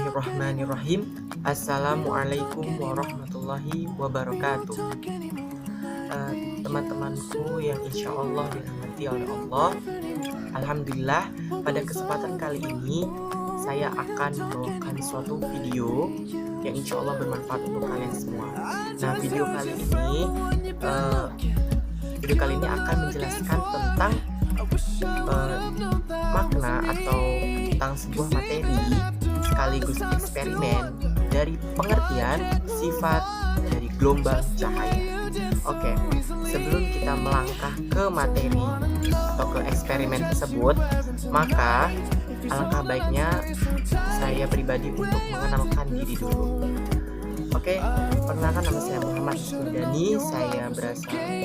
Bismillahirrahmanirrahim. Assalamualaikum warahmatullahi wabarakatuh. Teman-temanku yang insya Allah dirahmati oleh Allah, alhamdulillah pada kesempatan kali ini saya akan membawakan suatu video yang insya Allah bermanfaat untuk kalian semua. Nah, video kali ini akan menjelaskan tentang makna atau tentang sebuah materi sekaligus eksperimen dari pengertian sifat dari gelombang cahaya. Oke, sebelum kita melangkah ke materi atau ke eksperimen tersebut, maka alangkah baiknya saya pribadi untuk mengenalkan diri dulu. Oke, perkenalkan, nama saya Muhammad Ismudani.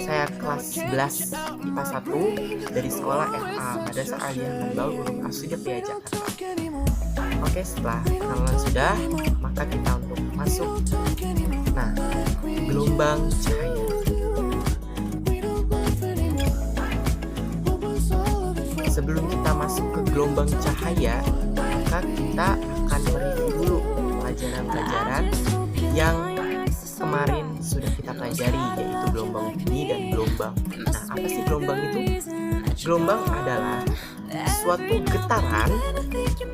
Saya kelas 11 IPA 1 dari sekolah FA Madrasah Aliyah Manbaul Ulum Asyiddiyah Jakarta. Oke, setelah perkenalan sudah, maka kita untuk masuk. Nah, gelombang cahaya. Sebelum kita masuk ke gelombang cahaya, maka kita akan mereview dulu pelajaran-pelajaran yang kemarin sudah kita pelajari, yaitu gelombang bunyi dan gelombang. Nah, apa sih gelombang itu? Gelombang adalah suatu getaran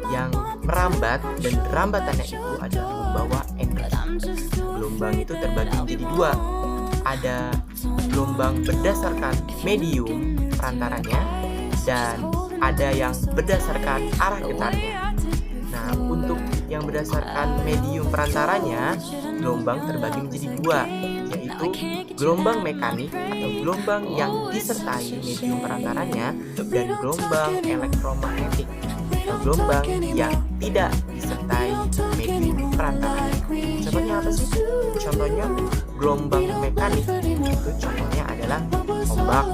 yang merambat dan rambatannya itu adalah membawa energi. Gelombang itu terbagi menjadi dua. Ada gelombang berdasarkan medium perantaranya dan ada yang berdasarkan arah getarnya. Nah, untuk yang berdasarkan medium perantaranya, gelombang terbagi menjadi dua, yaitu gelombang mekanik atau gelombang yang disertai medium perantaranya dan gelombang elektromagnetik atau gelombang yang tidak disertai medium perantaranya. Contohnya apa sih? Contohnya gelombang mekanik itu contohnya adalah ombak,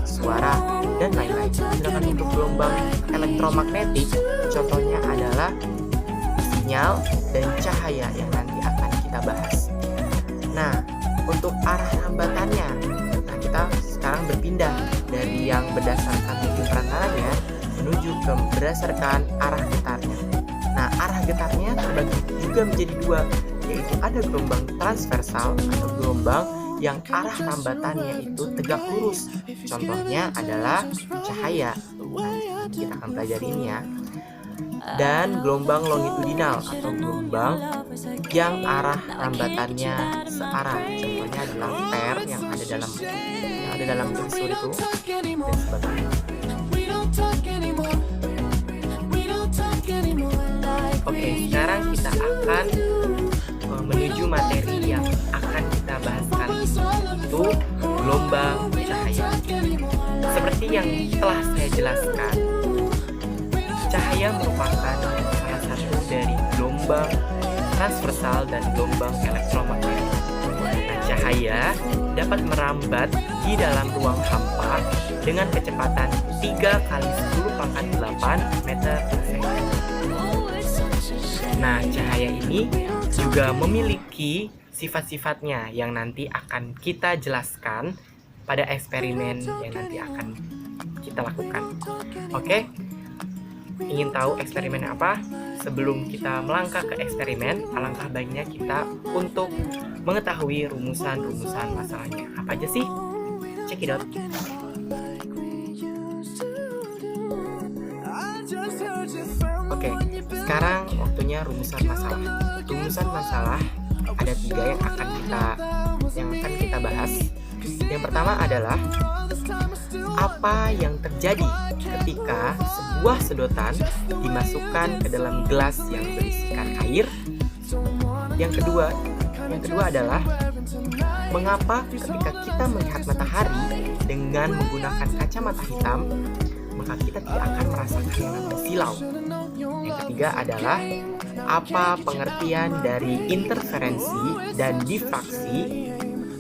suara, dan lain-lain. Sedangkan untuk gelombang elektromagnetik contohnya adalah sinyal dan cahaya yang nanti akan kita bahas. Nah, untuk arah rambatannya, nah kita sekarang berpindah dari yang berdasarkan medium perantaranya menuju ke berdasarkan arah getarnya. Nah, arah getarnya terbagi juga menjadi dua, yaitu ada gelombang transversal atau gelombang yang arah rambatannya itu tegak lurus. Contohnya adalah cahaya. Nah, kita akan pelajari ini ya. Dan gelombang longitudinal atau gelombang yang arah rambatannya searah. Contohnya adalah per yang ada dalam unsur itu dan sebagainya. Oke, sekarang kita akan menuju materi yang akan kita bahaskan, itu gelombang cahaya. Seperti yang telah saya jelaskan, cahaya merupakan salah satu dari gelombang transversal dan gelombang elektromagnetik. Nah, cahaya dapat merambat di dalam ruang hampa dengan kecepatan 3 kali 10⁸ meter per second. Nah, cahaya ini juga memiliki sifat-sifatnya yang nanti akan kita jelaskan pada eksperimen yang nanti akan kita lakukan. Oke? Ingin tahu eksperimennya apa? Sebelum kita melangkah ke eksperimen, alangkah baiknya kita untuk mengetahui rumusan-rumusan masalahnya. Apa aja sih? Check it out. Oke, sekarang waktunya rumusan masalah. Rumusan masalah ada 3 yang akan kita bahas. Yang pertama adalah apa yang terjadi ketika sebuah sedotan dimasukkan ke dalam gelas yang berisikan air. Yang kedua adalah mengapa ketika kita melihat matahari dengan menggunakan kacamata hitam, maka kita tidak akan merasakan yang namanya silau. Yang ketiga adalah apa pengertian dari interferensi dan difraksi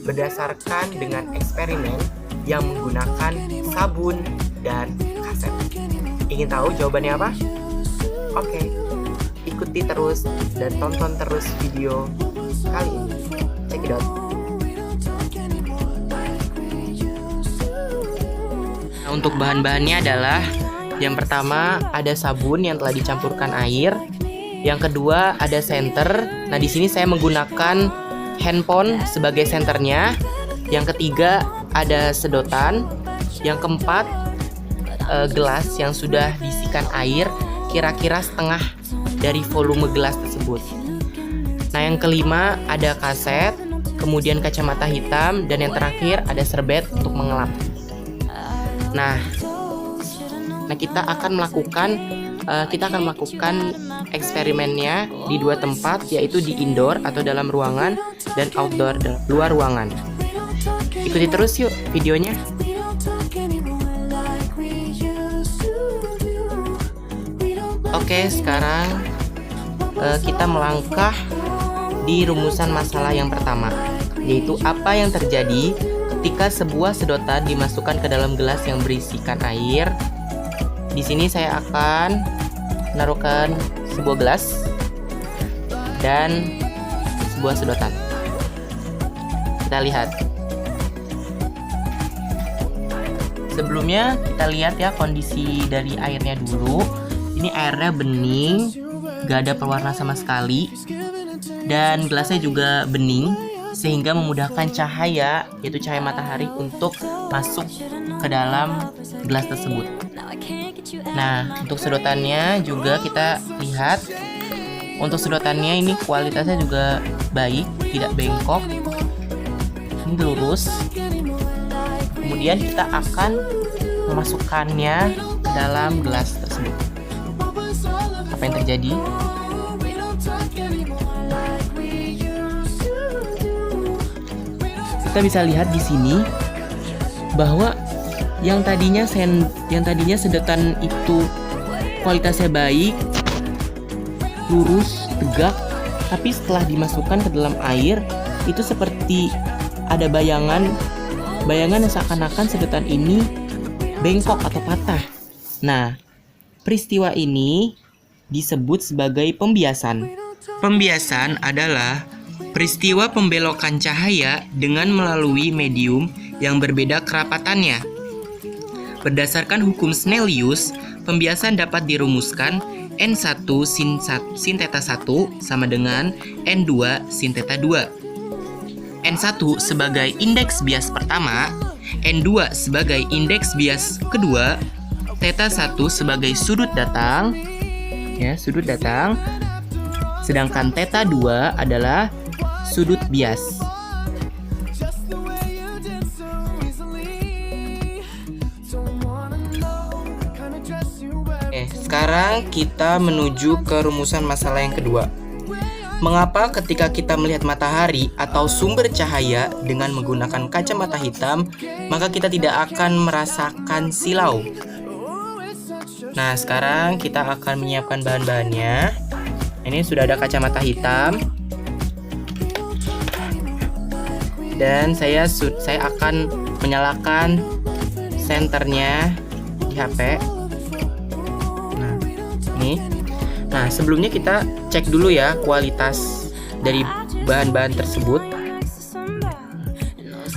berdasarkan dengan eksperimen yang menggunakan sabun dan kaset. Ingin tahu jawabannya apa? Oke, ikuti terus dan tonton terus video kali ini. Check it out. Nah, untuk bahan-bahannya adalah yang pertama ada sabun yang telah dicampurkan air. Yang kedua ada senter. Nah, di sini saya menggunakan handphone sebagai senternya. Yang ketiga ada sedotan. Yang keempat gelas yang sudah diisikan air, kira-kira setengah dari volume gelas tersebut. Nah, yang kelima ada kaset, kemudian kacamata hitam, dan yang terakhir ada serbet untuk mengelap. Nah, kita akan melakukan eksperimennya di dua tempat, yaitu di indoor atau dalam ruangan dan outdoor luar ruangan. Ikuti terus yuk videonya. Oke, sekarang kita melangkah di rumusan masalah yang pertama, yaitu apa yang terjadi ketika sebuah sedotan dimasukkan ke dalam gelas yang berisikan air. Di sini saya akan menaruhkan sebuah gelas dan sebuah sedotan. Kita lihat. Sebelumnya kita lihat ya kondisi dari airnya dulu. Ini airnya bening, gak ada pewarna sama sekali, dan gelasnya juga bening, sehingga memudahkan cahaya, yaitu cahaya matahari, untuk masuk ke dalam gelas tersebut. Nah, untuk sedotannya juga kita lihat. Untuk sedotannya ini kualitasnya juga baik, tidak bengkok, ini lurus. Kemudian kita akan memasukkannya ke dalam gelas tersebut. Apa yang terjadi? Kita bisa lihat di sini bahwa yang tadinya sedotan itu kualitasnya baik, lurus, tegak, tapi setelah dimasukkan ke dalam air itu seperti ada bayangan yang seakan-akan sedotan ini bengkok atau patah. Nah, peristiwa ini disebut sebagai pembiasan. Pembiasan adalah peristiwa pembelokan cahaya dengan melalui medium yang berbeda kerapatannya. Berdasarkan hukum Snellius, pembiasan dapat dirumuskan N1 sin theta 1 sama dengan N2 sin theta 2. N1 sebagai indeks bias pertama, N2 sebagai indeks bias kedua, theta 1 sebagai sudut datang, sedangkan theta 2 adalah sudut bias. Sekarang kita menuju ke rumusan masalah yang kedua. Mengapa ketika kita melihat matahari atau sumber cahaya dengan menggunakan kacamata hitam, maka kita tidak akan merasakan silau? Nah, sekarang kita akan menyiapkan bahan-bahannya. Ini sudah ada kacamata hitam. Dan saya akan menyalakan senternya di HP. Nah, ini. Nah, sebelumnya kita cek dulu ya kualitas dari bahan-bahan tersebut.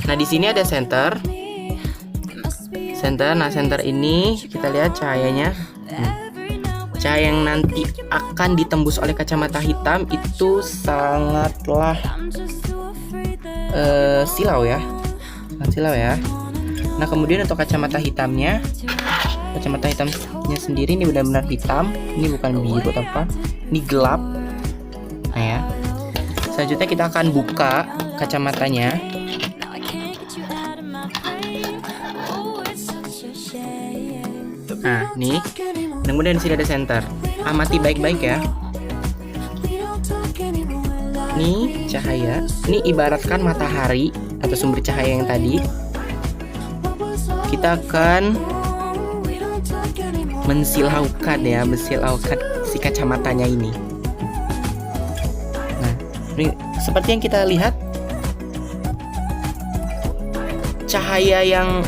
Nah, di sini ada senter. Nah, senter ini kita lihat cahayanya. Cahaya yang nanti akan ditembus oleh kacamata hitam itu sangatlah silau ya. Nah, kemudian untuk kacamata hitamnya sendiri ini benar-benar hitam. Ini bukan biru atau apa, ini gelap. Nah ya, selanjutnya kita akan buka kacamatanya. Nah, nih. Kemudian di sini ada senter. Amati baik-baik ya. Ini cahaya. Ini ibaratkan matahari atau sumber cahaya yang tadi. Kita akan mensilaukan si kacamatanya ini. Nah, ini seperti yang kita lihat, cahaya yang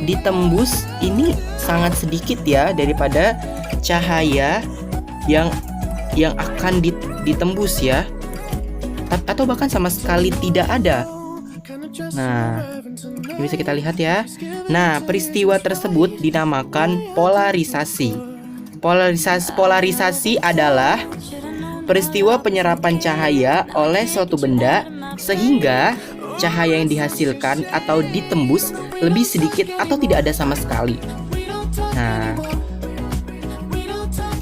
ditembus ini sangat sedikit ya daripada cahaya yang akan ditembus ya, atau bahkan sama sekali tidak ada. Nah, ini bisa kita lihat ya. Nah, peristiwa tersebut dinamakan polarisasi. Polarisasi adalah peristiwa penyerapan cahaya oleh suatu benda sehingga cahaya yang dihasilkan atau ditembus lebih sedikit atau tidak ada sama sekali. Nah,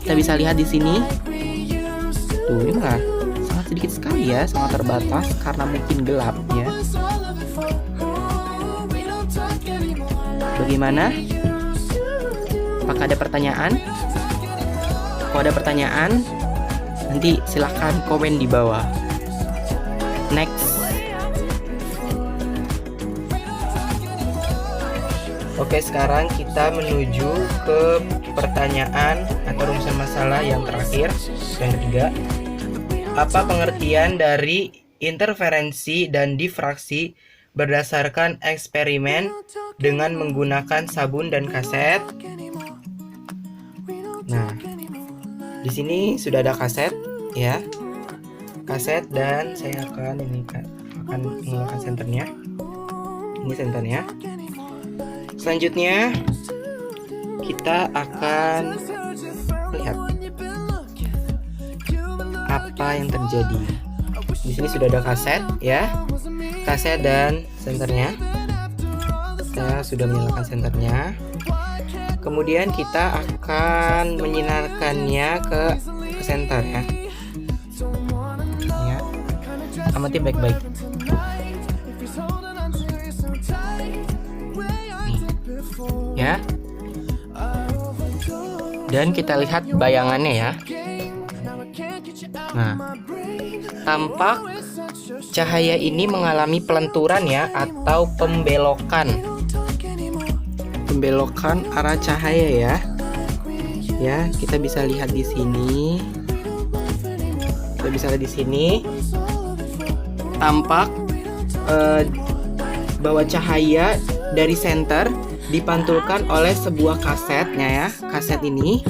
kita bisa lihat di sini. Tuh, ini mah sangat sedikit sekali ya, sangat terbatas karena mungkin gelap ya. Bagaimana? Apakah ada pertanyaan? Kalau ada pertanyaan, nanti silahkan komen di bawah. Next. Oke, sekarang kita menuju ke pertanyaan atau rumusan masalah yang terakhir, yang ketiga. Apa pengertian dari interferensi dan difraksi berdasarkan eksperimen dengan menggunakan sabun dan kaset? Nah, di sini sudah ada kaset ya. Kaset, dan saya akan menggunakan senternya. Ini senternya. Selanjutnya kita akan lihat apa yang terjadi. Di sini sudah ada kaset ya. Kaset dan senternya. Saya sudah menyalakan senternya. Kemudian kita akan menyinarkannya ke senter ya. Ya. Amati baik-baik. Nih. Ya. Dan kita lihat bayangannya ya. Nah, tampak cahaya ini mengalami pelenturan ya, atau pembelokan arah cahaya ya. Ya, kita bisa lihat di sini. Tampak bahwa cahaya dari senter dipantulkan oleh sebuah kasetnya ya, kaset ini,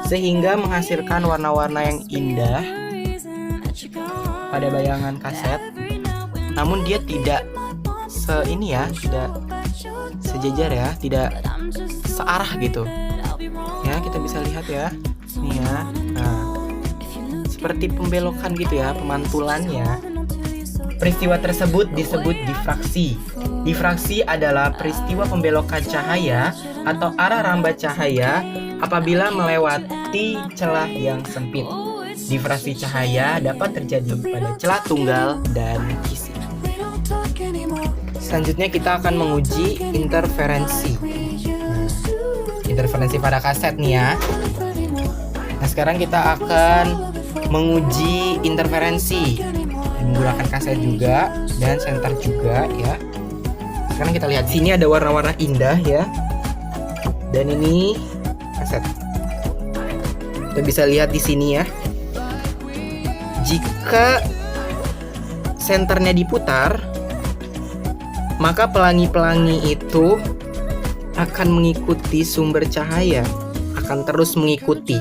sehingga menghasilkan warna-warna yang indah pada bayangan kaset. Namun dia tidak tidak sejajar ya, tidak searah gitu. Ya, kita bisa lihat ya. Nih ya. Nah, seperti pembelokan gitu ya, pemantulannya. Peristiwa tersebut disebut difraksi. Difraksi adalah peristiwa pembelokan cahaya atau arah rambat cahaya apabila melewati celah yang sempit. Difraksi cahaya dapat terjadi pada celah tunggal dan kisi. Selanjutnya kita akan menguji interferensi. Interferensi pada kaset nih ya. Nah, sekarang kita akan menguji interferensi menggunakan kaset juga dan senter juga ya. Sekarang kita lihat sini ada warna-warna indah ya. Dan ini kaset. Kita bisa lihat di sini ya. Jika senternya diputar, maka pelangi-pelangi itu akan mengikuti sumber cahaya, akan terus mengikuti.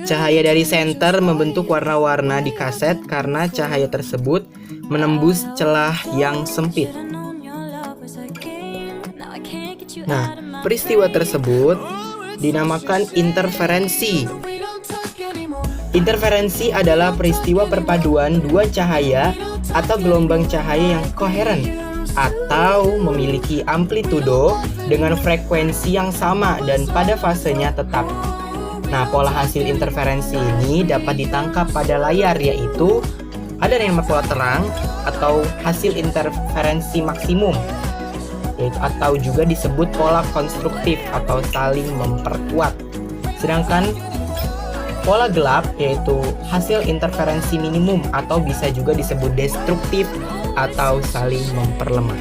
Cahaya dari senter membentuk warna-warna di kaset karena cahaya tersebut menembus celah yang sempit. Nah, peristiwa tersebut dinamakan interferensi. Interferensi adalah peristiwa perpaduan dua cahaya atau gelombang cahaya yang koheren atau memiliki amplitudo dengan frekuensi yang sama dan pada fasenya tetap. Nah, pola hasil interferensi ini dapat ditangkap pada layar, yaitu ada yang nama pola terang atau hasil interferensi maksimum, atau juga disebut pola konstruktif atau saling memperkuat. Sedangkan pola gelap yaitu hasil interferensi minimum atau bisa juga disebut destruktif atau saling memperlemah.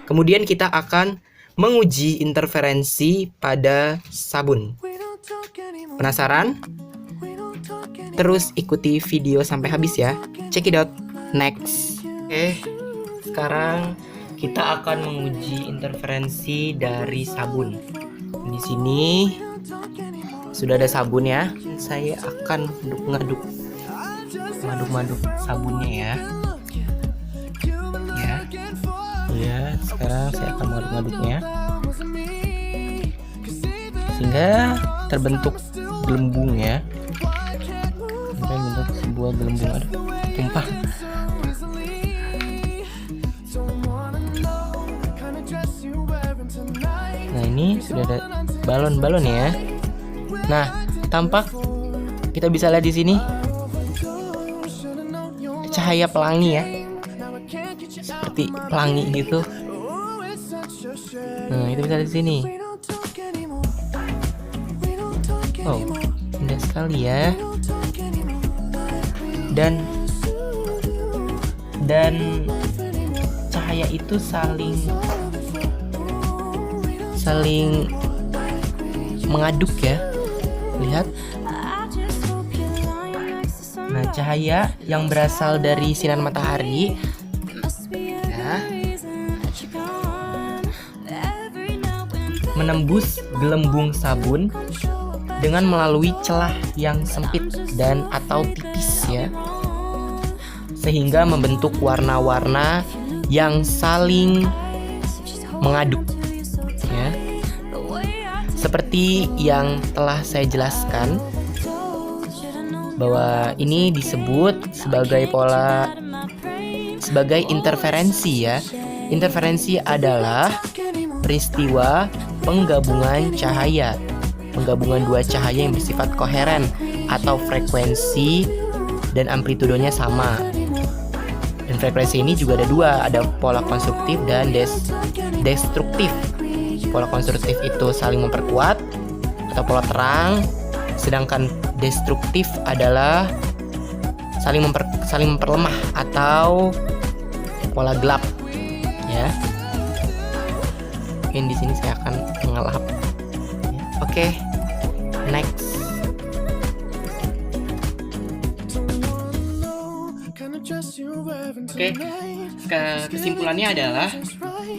Kemudian kita akan menguji interferensi pada sabun. Penasaran? Terus ikuti video sampai habis ya. Check it out. Next. Oke, sekarang kita akan menguji interferensi dari sabun. Di sini sudah ada sabun ya. Saya akan ngaduk sabunnya ya. Ya, sekarang saya akan mengaduk-ngaduknya. sehingga terbentuk gelembung ya. Sampai bentuk sebuah gelembung. Aduh, tumpah. Nah, ini sudah ada balon-balon ya. Nah, tampak kita bisa lihat di sini cahaya pelangi ya, seperti pelangi gitu. Nah, itu bisa di sini. Oh, indah sekali ya. Dan cahaya itu saling mengaduk ya. Lihat. Nah, cahaya yang berasal dari sinar matahari ya, menembus gelembung sabun dengan melalui celah yang sempit dan atau tipis ya, sehingga membentuk warna-warna yang saling mengaduk ya. Seperti yang telah saya jelaskan, bahwa ini disebut sebagai interferensi ya. Interferensi adalah peristiwa penggabungan cahaya, penggabungan dua cahaya yang bersifat koheren atau frekuensi dan amplitudenya sama. Dan frekuensi ini juga ada dua, ada pola konstruktif dan destruktif. Pola konstruktif itu saling memperkuat atau pola terang, sedangkan destruktif adalah saling memperlemah atau pola gelap ya. Mungkin di sini saya akan mengelap. Oke, next. Oke, kesimpulannya adalah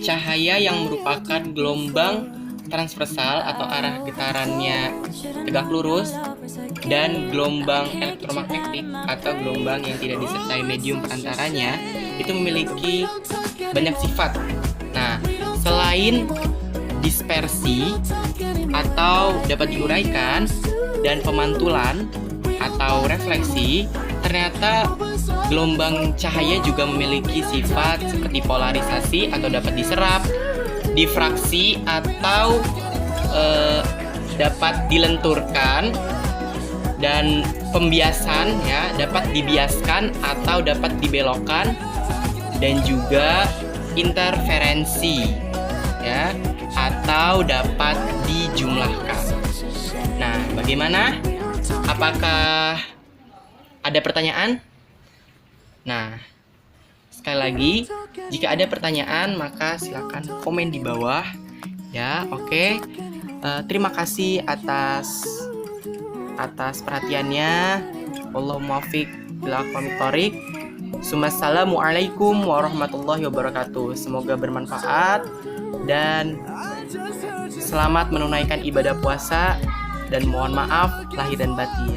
cahaya yang merupakan gelombang transversal atau arah getarannya tegak lurus, dan gelombang elektromagnetik atau gelombang yang tidak disertai medium perantaranya itu memiliki banyak sifat. Nah, selain dispersi atau dapat diuraikan dan pemantulan atau refleksi, ternyata gelombang cahaya juga memiliki sifat seperti polarisasi atau dapat diserap, difraksi atau dapat dilenturkan, dan pembiasan ya, dapat dibiaskan atau dapat dibelokkan, dan juga interferensi ya, atau dapat dijumlahkan. Nah, bagaimana? Apakah ada pertanyaan? Nah, sekali lagi, jika ada pertanyaan maka silakan komen di bawah ya. Oke. Terima kasih atas perhatiannya. Allahumma muwaffiq ila aqwamit thoriq. Assalamualaikum warahmatullahi wabarakatuh. Semoga bermanfaat dan selamat menunaikan ibadah puasa, dan mohon maaf lahir dan batin.